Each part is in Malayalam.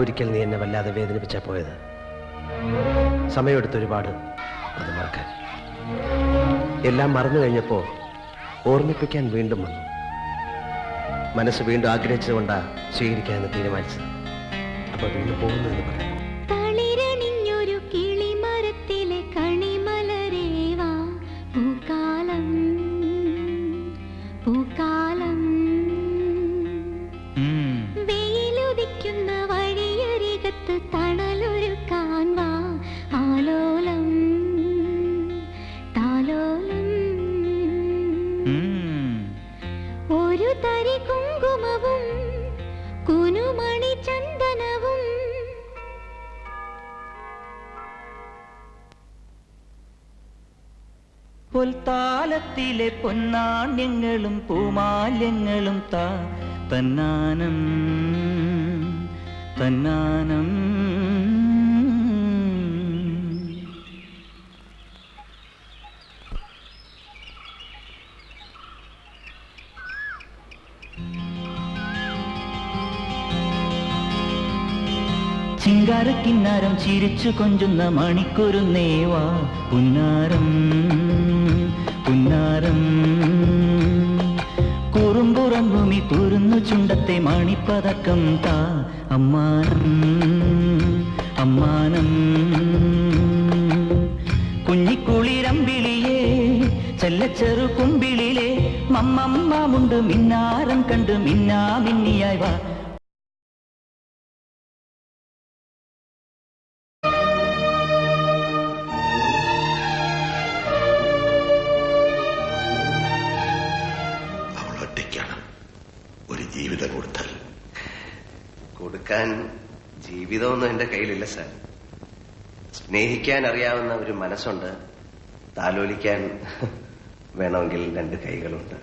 ഒരിക്കൽ നീ എന്നെ വല്ലാതെ വേദനിപ്പിച്ചാ പോയത്. സമയമെടുത്തൊരുപാട് അത് മറക്കാൻ. എല്ലാം മറന്നു കഴിഞ്ഞപ്പോ ഓർമ്മിപ്പിക്കാൻ വീണ്ടും വന്നു. മനസ്സ് വീണ്ടും ആഗ്രഹിച്ചതുകൊണ്ടാ സ്വീകരിക്കാമെന്ന് തീരുമാനിച്ചത്. അപ്പൊ വീണ്ടും പോകുന്നു എന്ന് പറയാം. ഒരു തരി കുങ്കുമവും കുനുമണി ചന്ദനവും പൊൽത്താലത്തിലെ പൊന്നാണ്യങ്ങളും പൂമാല്യങ്ങളും തന്നാനം തന്നാനം. ചിങ്കാരക്കിന്നാരം ചിരിച്ചു കൊഞ്ചുന്ന മണിക്കൊരുന്നേവാ പുന്നാരം പുന്നാരം. കുറുമ്പുറങ്ങുമി തുരുന്നു ചുണ്ടത്തെ മണിപ്പതക്കം അമ്മാനം അമ്മാനം. കുഞ്ഞിക്കുളിരമ്പിളിയേ ചെല്ലച്ചെറു കുമ്പിളിലെ മമ്മമ്മുണ്ട് മിന്നാരം കണ്ട് മിന്നാ മിന്നിയായി വാ. ഒരു ജീവിതം കൊടുക്കാൻ ജീവിതമൊന്നും എന്റെ കയ്യിലില്ല സാർ. സ്നേഹിക്കാൻ അറിയാവുന്ന ഒരു മനസ്സുണ്ട്, താലോലിക്കാൻ വേണമെങ്കിൽ 2 കൈകളുണ്ട്.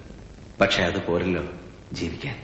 പക്ഷെ അത് പോരല്ലോ ജീവിക്കാൻ.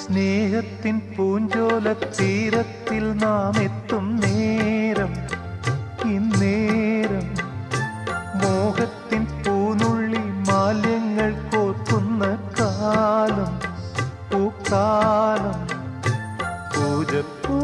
സ്നേഹത്തിൻ പൂഞ്ചോല തീരത്തിൽ നാം എത്തും നേരം, ഇന്നേരം മോഹത്തിൻ പൂനുള്ളി മാല്യങ്ങൾ കോർക്കുന്ന കാലം, പൂക്കാലം. പൂജപ്പൂ